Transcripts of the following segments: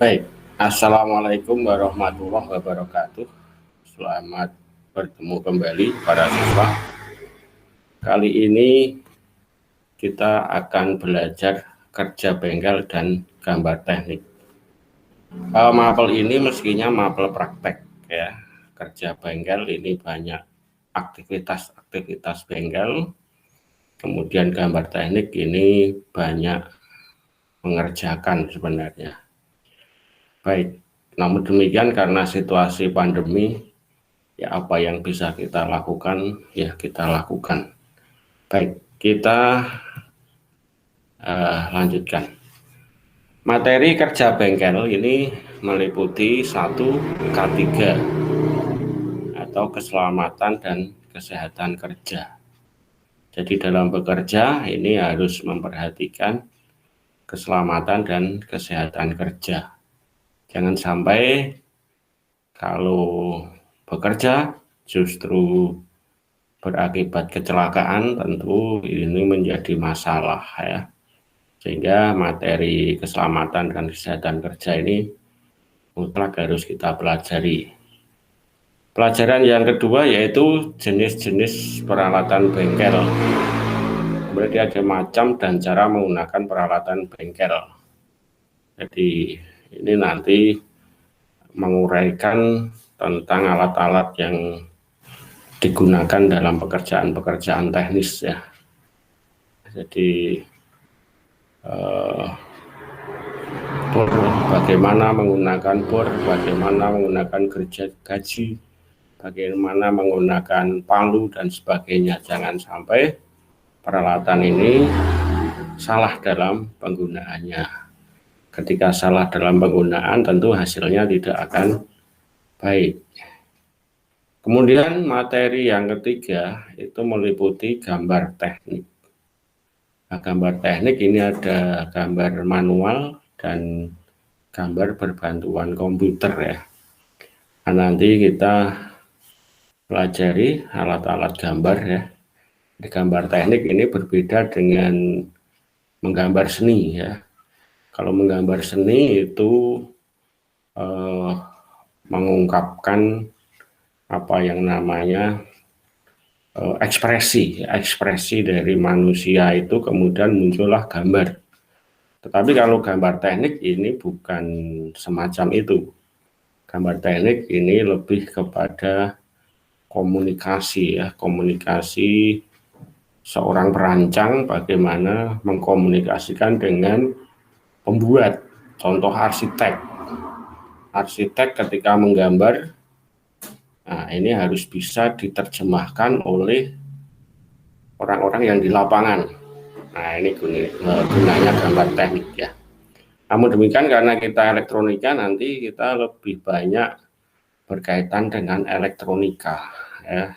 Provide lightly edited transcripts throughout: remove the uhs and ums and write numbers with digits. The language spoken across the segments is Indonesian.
Baik, Assalamualaikum warahmatullahi wabarakatuh. Selamat bertemu kembali para siswa. Kali ini kita akan belajar kerja bengkel dan gambar teknik. Mapel ini meskinya mapel praktek ya. Kerja bengkel ini banyak aktivitas bengkel. Kemudian gambar teknik ini banyak mengerjakan sebenarnya. Baik, namun demikian karena situasi pandemi, ya apa yang bisa kita lakukan, ya kita lakukan. Baik, kita lanjutkan. Materi kerja bengkel ini meliputi 1 K3 atau keselamatan dan kesehatan kerja. Jadi dalam bekerja ini harus memperhatikan keselamatan dan kesehatan kerja. Jangan sampai kalau bekerja justru berakibat kecelakaan, tentu ini menjadi masalah ya. Sehingga materi keselamatan dan kesehatan kerja ini mutlak harus kita pelajari. Pelajaran yang kedua yaitu jenis-jenis peralatan bengkel. Berarti ada macam dan cara menggunakan peralatan bengkel. Jadi ini nanti menguraikan tentang alat-alat yang digunakan dalam pekerjaan-pekerjaan teknis ya. Jadi bagaimana menggunakan bor, bagaimana menggunakan gaji, bagaimana menggunakan palu dan sebagainya. Jangan sampai peralatan ini salah dalam penggunaannya. Ketika salah dalam penggunaan tentu hasilnya tidak akan baik. Kemudian materi yang ketiga itu meliputi gambar teknik. Nah, gambar teknik ini ada gambar manual dan gambar berbantuan komputer ya. Nah, nanti kita pelajari alat-alat gambar ya. Di gambar teknik ini berbeda dengan menggambar seni ya. Kalau menggambar seni itu mengungkapkan apa yang namanya ekspresi dari manusia itu kemudian muncullah gambar. Tetapi kalau gambar teknik ini bukan semacam itu. Gambar teknik ini lebih kepada komunikasi ya, komunikasi seorang perancang bagaimana mengkomunikasikan dengan pembuat, contoh arsitek. Arsitek ketika menggambar, nah ini harus bisa diterjemahkan oleh orang-orang yang di lapangan. Nah ini gunanya gambar teknik ya. Namun demikian karena kita elektronika nanti kita lebih banyak berkaitan dengan elektronika ya.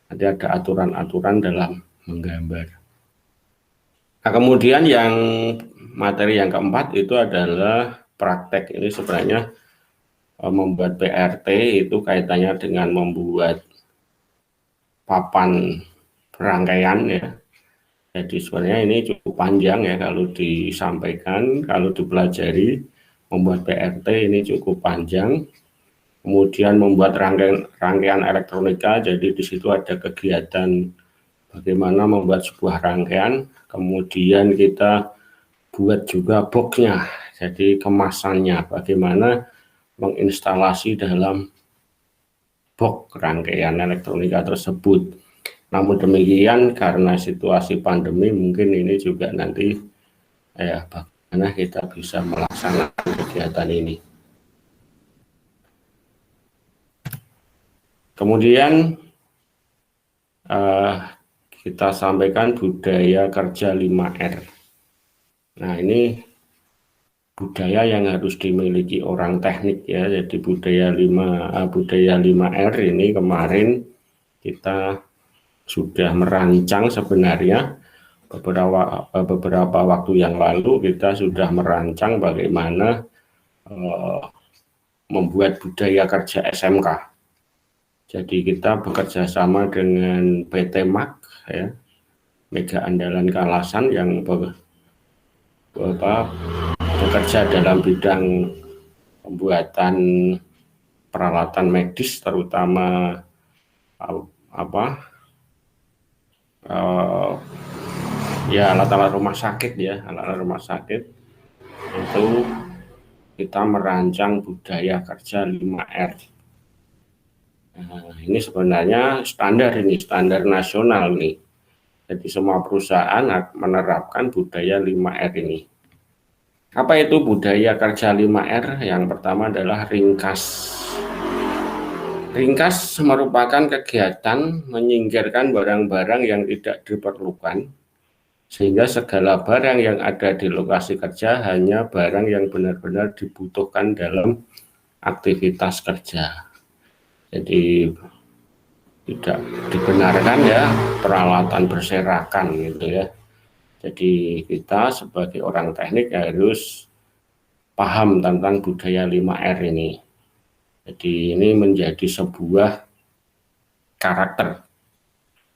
Nanti ada aturan-aturan dalam menggambar. Nah kemudian yang materi yang keempat itu adalah praktek. Ini sebenarnya membuat PRT itu kaitannya dengan membuat papan rangkaian ya. Jadi sebenarnya ini cukup panjang ya kalau disampaikan, kalau dipelajari membuat PRT ini cukup panjang. Kemudian membuat rangkaian elektronika, jadi di situ ada kegiatan bagaimana membuat sebuah rangkaian, kemudian kita buat juga boxnya, jadi kemasannya, bagaimana menginstalasi dalam box rangkaian elektronika tersebut. Namun demikian karena situasi pandemi mungkin ini juga nanti bagaimana kita bisa melaksanakan kegiatan ini. Kemudian kita sampaikan budaya kerja 5R. Nah ini budaya yang harus dimiliki orang teknik ya. Jadi budaya 5R ini kemarin kita sudah merancang sebenarnya beberapa waktu yang lalu kita sudah merancang bagaimana membuat budaya kerja SMK. Jadi kita bekerja sama dengan PT MAK ya, Mega Andalan Kalasan yang bekerja dalam bidang pembuatan peralatan medis, terutama ya alat-alat rumah sakit ya, alat-alat rumah sakit itu kita merancang budaya kerja 5R. Nah, ini sebenarnya standar nasional nih. Jadi semua perusahaan menerapkan budaya 5R ini. Apa itu budaya kerja 5R? Yang pertama adalah ringkas. Ringkas merupakan kegiatan menyingkirkan barang-barang yang tidak diperlukan, sehingga segala barang yang ada di lokasi kerja hanya barang yang benar-benar dibutuhkan dalam aktivitas kerja. Jadi tidak dibenarkan ya peralatan berserakan gitu ya. Jadi kita sebagai orang teknik harus paham tentang budaya 5R ini. Jadi ini menjadi sebuah karakter.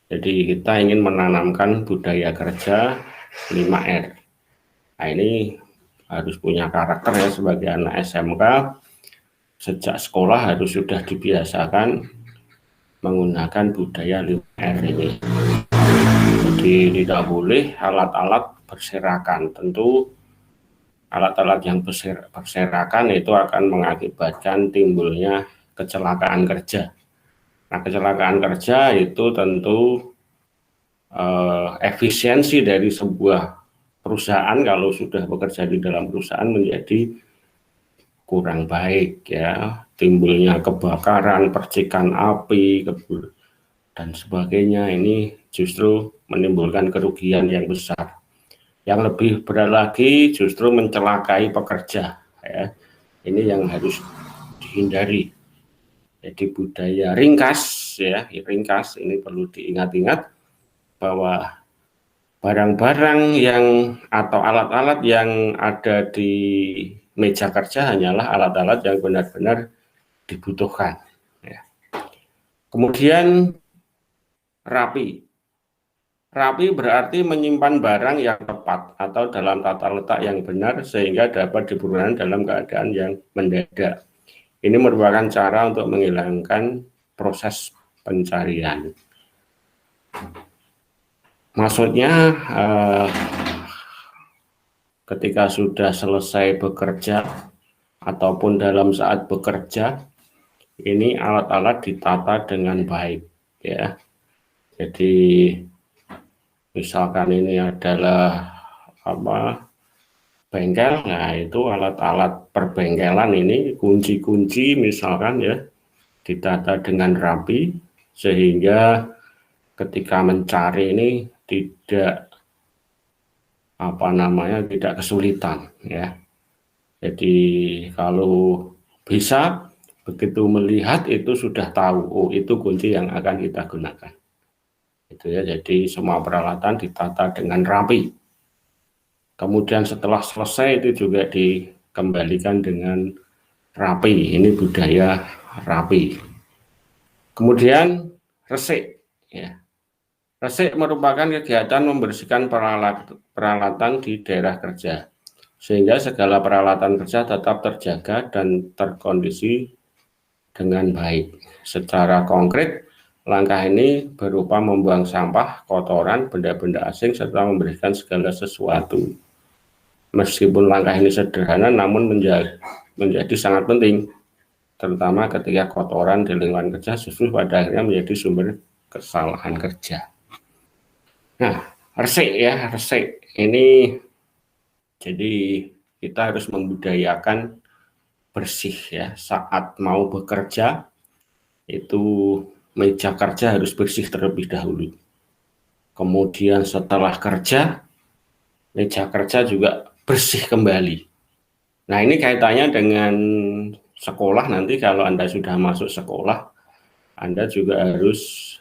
Jadi kita ingin menanamkan budaya kerja 5R. Nah ini harus punya karakter ya, sebagai anak SMK sejak sekolah harus sudah dibiasakan menggunakan budaya 5R ini. Jadi tidak boleh alat-alat berserakan. Tentu alat-alat yang berserakan itu akan mengakibatkan timbulnya kecelakaan kerja. Nah, kecelakaan kerja itu tentu efisiensi dari sebuah perusahaan kalau sudah bekerja di dalam perusahaan menjadi kurang baik ya, timbulnya kebakaran, percikan api dan sebagainya. Ini justru menimbulkan kerugian yang besar. Yang lebih berat lagi justru mencelakai pekerja ya. Ini yang harus dihindari. Jadi budaya ringkas ya, ringkas ini perlu diingat-ingat bahwa barang-barang yang atau alat-alat yang ada di meja kerja hanyalah alat-alat yang benar-benar dibutuhkan ya. Kemudian rapi. Rapi berarti menyimpan barang yang tepat atau dalam tata letak yang benar sehingga dapat digunakan dalam keadaan yang mendadak. Ini merupakan cara untuk menghilangkan proses pencarian. Maksudnya ketika sudah selesai bekerja ataupun dalam saat bekerja, ini alat-alat ditata dengan baik ya. Jadi misalkan ini adalah bengkel, nah itu alat-alat perbengkelan ini, kunci-kunci misalkan ya, ditata dengan rapi sehingga ketika mencari ini tidak tidak kesulitan ya. Jadi kalau bisa begitu melihat itu sudah tahu, oh itu kunci yang akan kita gunakan. Itu ya, jadi semua peralatan ditata dengan rapi. Kemudian setelah selesai itu juga dikembalikan dengan rapi. Ini budaya rapi. Kemudian resik ya. Resik merupakan kegiatan membersihkan peralatan di daerah kerja sehingga segala peralatan kerja tetap terjaga dan terkondisi dengan baik. Secara konkret, langkah ini berupa membuang sampah, kotoran, benda-benda asing serta membersihkan segala sesuatu. Meskipun langkah ini sederhana namun menjadi sangat penting, terutama ketika kotoran di lingkungan kerja justru pada akhirnya menjadi sumber kesalahan kerja. Nah, resik ya, resik ini jadi kita harus membudayakan bersih ya. Saat mau bekerja itu meja kerja harus bersih terlebih dahulu. Kemudian setelah kerja meja kerja juga bersih kembali. Nah, ini kaitannya dengan sekolah. Nanti kalau Anda sudah masuk sekolah, Anda juga harus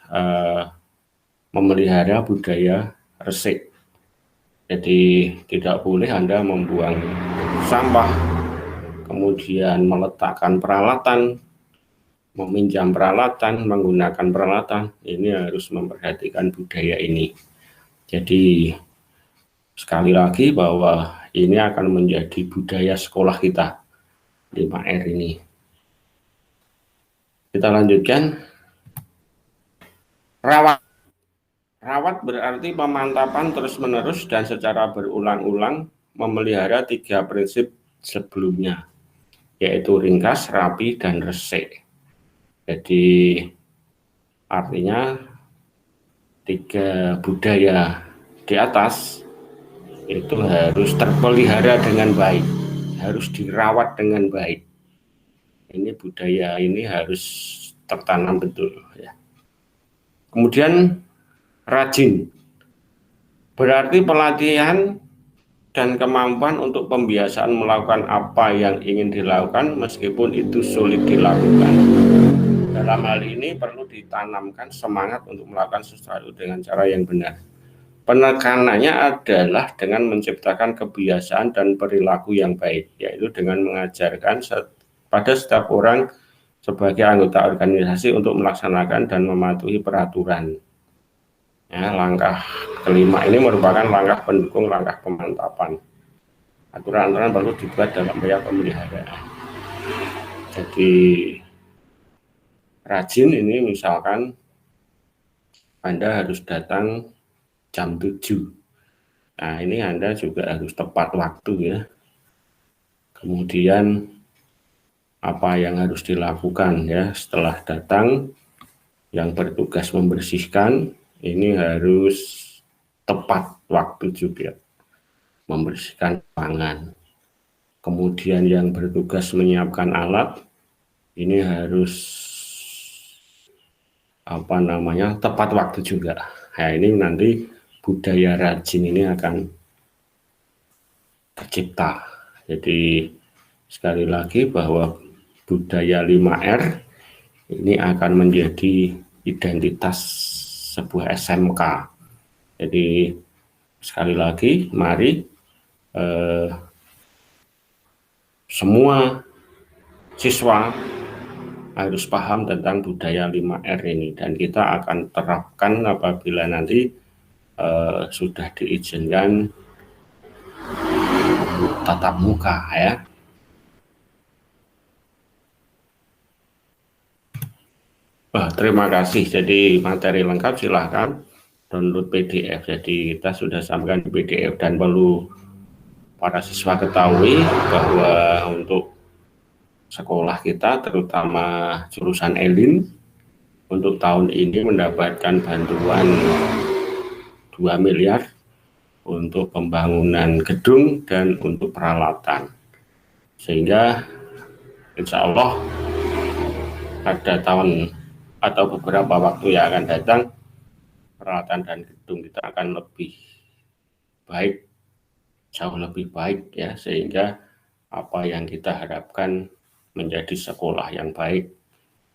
memelihara budaya resik. Jadi tidak boleh Anda membuang sampah, kemudian meletakkan peralatan, meminjam peralatan, menggunakan peralatan. Ini harus memperhatikan budaya ini. Jadi sekali lagi bahwa ini akan menjadi budaya sekolah kita. 5R ini. Kita lanjutkan. Rawat berarti pemantapan terus-menerus dan secara berulang-ulang memelihara 3 prinsip sebelumnya, yaitu ringkas, rapi, dan resik. Jadi artinya 3 budaya di atas itu harus terpelihara dengan baik, harus dirawat dengan baik. Ini budaya ini harus tertanam betul ya. Kemudian rajin berarti pelatihan dan kemampuan untuk pembiasaan melakukan apa yang ingin dilakukan meskipun itu sulit dilakukan. Dalam hal ini perlu ditanamkan semangat untuk melakukan sesuatu dengan cara yang benar. Penekanannya adalah dengan menciptakan kebiasaan dan perilaku yang baik, yaitu dengan mengajarkan pada setiap orang sebagai anggota organisasi untuk melaksanakan dan mematuhi peraturan. Ya, langkah kelima ini merupakan langkah pendukung langkah pemantapan. Aturan-aturan perlu dibuat dalam upaya pemeliharaan. Jadi rajin ini misalkan Anda harus datang jam 7. Nah, ini Anda juga harus tepat waktu ya. Kemudian apa yang harus dilakukan ya setelah datang, yang bertugas membersihkan ini harus tepat waktu juga, membersihkan ruangan. Kemudian yang bertugas menyiapkan alat ini harus tepat waktu juga. Nah, ini nanti budaya rajin ini akan tercipta. Jadi sekali lagi bahwa budaya 5R ini akan menjadi identitas sebuah SMK. Jadi sekali lagi mari semua siswa harus paham tentang budaya 5R ini, dan kita akan terapkan apabila nanti sudah diizinkan tatap muka ya. Terima kasih. Jadi materi lengkap silahkan download PDF. Jadi kita sudah sampaikan di PDF, dan perlu para siswa ketahui bahwa untuk sekolah kita terutama jurusan ELIN untuk tahun ini mendapatkan bantuan 2 miliar untuk pembangunan gedung dan untuk peralatan, sehingga insya Allah pada tahun atau beberapa waktu yang akan datang peralatan dan gedung kita akan lebih baik, jauh lebih baik ya, sehingga apa yang kita harapkan menjadi sekolah yang baik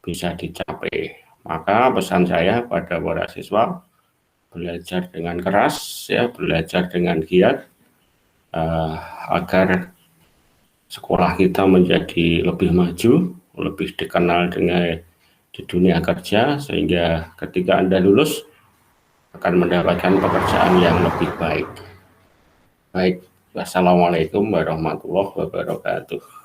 bisa dicapai. Maka pesan saya pada para siswa, belajar dengan keras ya, belajar dengan giat agar sekolah kita menjadi lebih maju, lebih dikenal dengan di dunia kerja, sehingga ketika Anda lulus akan mendapatkan pekerjaan yang lebih baik. Baik, wassalamualaikum warahmatullahi wabarakatuh.